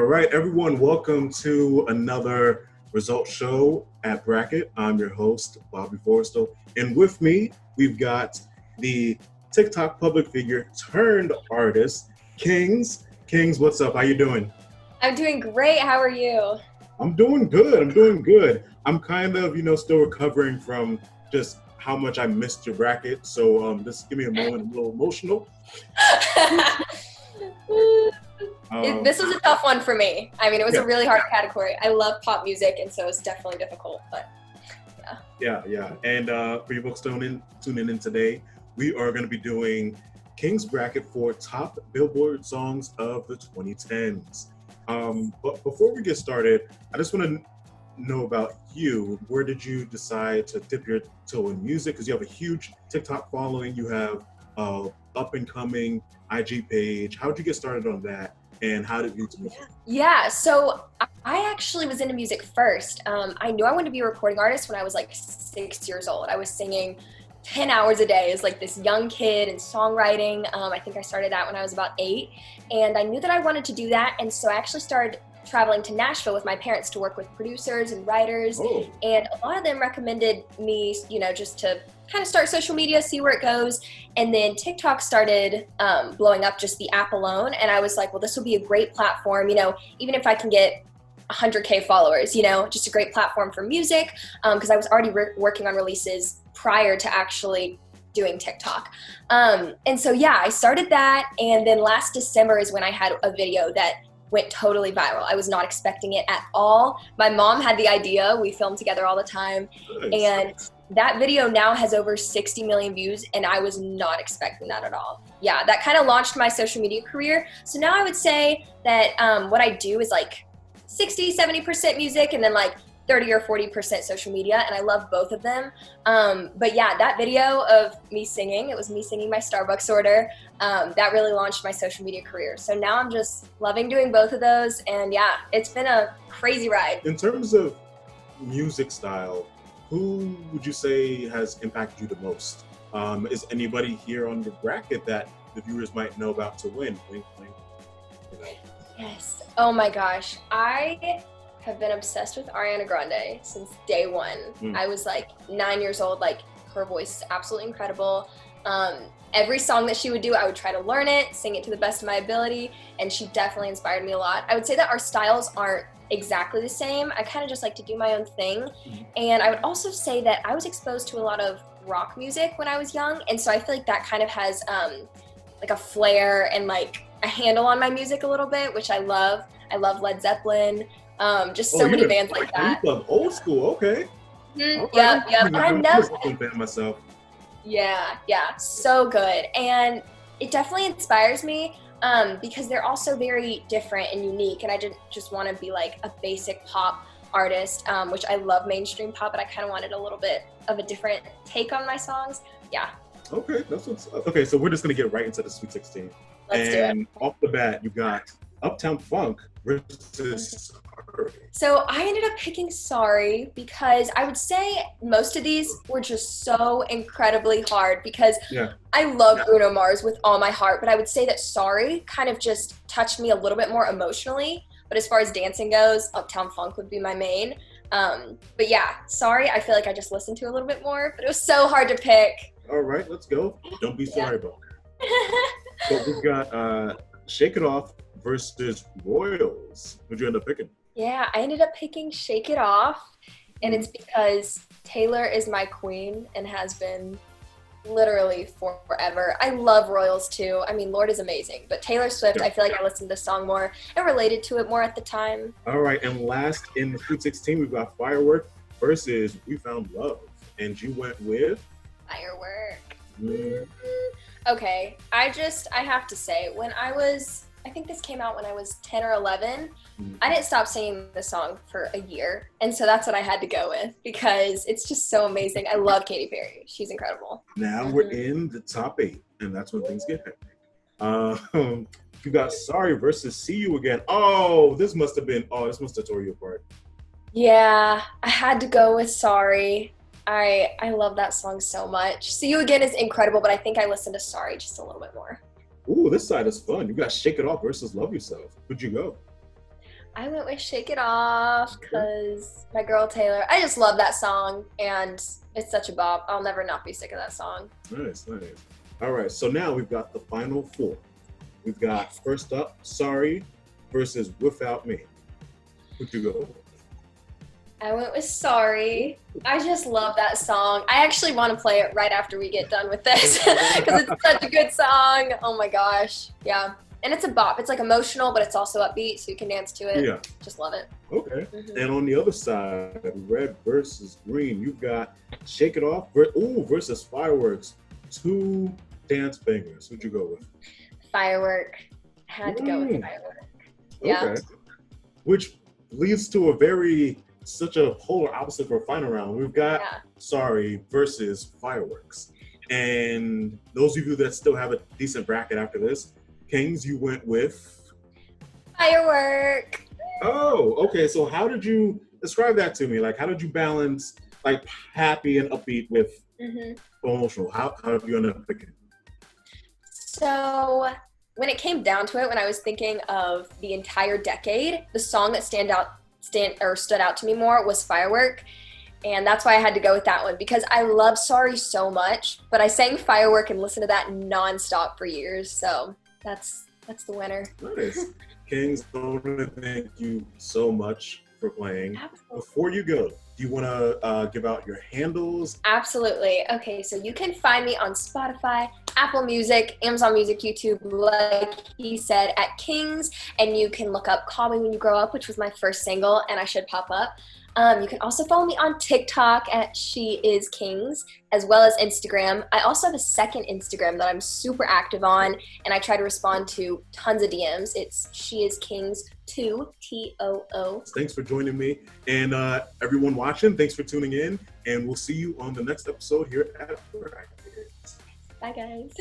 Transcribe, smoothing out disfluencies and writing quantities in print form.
right, everyone, welcome to another results show at Brackit. I'm your host, Bobby Forrestal, and with me, we've got the TikTok public figure turned artist, Kings. Kings, what's up? How you doing? I'm doing great. How are you? I'm doing good. I'm kind of, still recovering from just how much I missed your bracket. So just give me a moment. I'm a little emotional. This was a tough one for me. I mean, it was a really hard category. I love pop music, and so it's definitely difficult, but yeah. And for you folks tuning in today, we are going to be doing King's Bracket for top Billboard songs of the 2010s. But before we get started, I just want to know about you. Where did you decide to dip your toe in music? Because you have a huge TikTok following. You have up and coming IG page. How did you get started on that? And how did you do it? Yeah, so I actually was into music first. I knew I wanted to be a recording artist when I was like 6 years old. I was singing 10 hours a day as like this young kid and songwriting. I think I started that when I was about 8. And I knew that I wanted to do that. And so I actually started traveling to Nashville with my parents to work with producers and writers. Oh. And a lot of them recommended me, just to kind of start social media, see where it goes. And then TikTok started blowing up, just the app alone. And I was like, well, this will be a great platform, even if I can get 100K followers, just a great platform for music. Because I was already working on releases prior to actually doing TikTok. And so, yeah, I started that. And then last December is when I had a video that went totally viral. I was not expecting it at all. My mom had the idea. We filmed together all the time. Nice. And that video now has over 60 million views, and I was not expecting that at all. Yeah, that kind of launched my social media career. So now I would say that what I do is like 60, 70% music, and then like 30 or 40% social media, and I love both of them. But yeah, that video of me singing, it was me singing my Starbucks order, that really launched my social media career. So now I'm just loving doing both of those, and yeah, it's been a crazy ride. In terms of music style, who would you say has impacted you the most? Is anybody here on the bracket that the viewers might know about to win? Wink, wink. Yes. Oh my gosh. I have been obsessed with Ariana Grande since day one. I was like 9 years old. Like, her voice is absolutely incredible. Every song that she would do, I would try to learn it, sing it to the best of my ability, and she definitely inspired me a lot. I would say that our styles aren't exactly the same. I kind of just like to do my own thing. And I would also say that I was exposed to a lot of rock music when I was young, and so I feel like that kind of has like a flair and like a handle on my music a little bit, which I love. I love Led Zeppelin, just so many bands like that. You love old school, okay. Yeah. I'm a fan myself. Yeah, so good. And it definitely inspires me because they're also very different and unique, and I didn't just want to be like a basic pop artist, which I love mainstream pop, but I kind of wanted a little bit of a different take on my songs. Yeah. Okay, okay, so we're just gonna get right into the Sweet 16. Let's do it. Off the bat, you got Uptown Funk versus Sorry. So I ended up picking Sorry because I would say most of these were just so incredibly hard because I love Bruno Mars with all my heart, but I would say that Sorry kind of just touched me a little bit more emotionally. But as far as dancing goes, Uptown Funk would be my main. But yeah, Sorry, I feel like I just listened to a little bit more, but it was so hard to pick. All right, let's go. Don't be sorry about it. So we've got Shake It Off versus Royals. What'd you end up picking? Yeah, I ended up picking Shake It Off, and it's because Taylor is my queen and has been literally forever. I love Royals too. I mean, Lord is amazing, but Taylor Swift, I feel like I listened to the song more and related to it more at the time. All right, and last in the Sweet 16, we've got Firework versus We Found Love, and you went with? Firework. Okay, I have to say, I think this came out when I was 10 or 11. I didn't stop singing the song for a year. And so that's what I had to go with because it's just so amazing. I love Katy Perry. She's incredible. Now we're in the top 8, and that's when things get hectic. You got Sorry versus See You Again. This must have tore you apart. Yeah, I had to go with Sorry. I love that song so much. See You Again is incredible, but I think I listened to Sorry just a little bit more. Ooh, this side is fun. You got Shake It Off versus Love Yourself. Who'd you go? I went with Shake It Off because my girl Taylor, I just love that song and it's such a bop. I'll never not be sick of that song. Nice. All right, so now we've got the final four. We've got first up, Sorry versus Without Me. Who'd you go with? I went with Sorry. I just love that song. I actually want to play it right after we get done with this because it's such a good song. Oh my gosh. Yeah. And it's a bop. It's like emotional, but it's also upbeat, so you can dance to it. Yeah. Just love it. Okay. And on the other side, Red versus Green, you've got Shake It Off versus Fireworks. Two dance bangers. Who'd you go with? Firework. Had to go with Firework. Yeah. Okay. Which leads to such a polar opposite for a final round. We've got Sorry versus Fireworks. And those of you that still have a decent bracket after this, Kings, you went with Firework. Oh, okay. So how did you describe that to me? Like, how did you balance like happy and upbeat with emotional? How did you end up picking? So when it came down to it, when I was thinking of the entire decade, the song that stood out to me more was Firework. And that's why I had to go with that one because I love Sorry so much, but I sang Firework and listened to that nonstop for years. So that's the winner. Nice. Kings, I want to thank you so much for playing. Absolutely. Before you go, do you want to give out your handles? Absolutely. Okay, so you can find me on Spotify, Apple Music, Amazon Music, YouTube, like he said, at Kings. And you can look up Call Me When You Grow Up, which was my first single, and I should pop up. You can also follow me on TikTok at She Is Kings, as well as Instagram. I also have a second Instagram that I'm super active on, and I try to respond to tons of DMs. It's She Is Kings 2, TOO. Thanks for joining me. And everyone watching, thanks for tuning in. And we'll see you on the next episode here at Brackit. Bye, guys.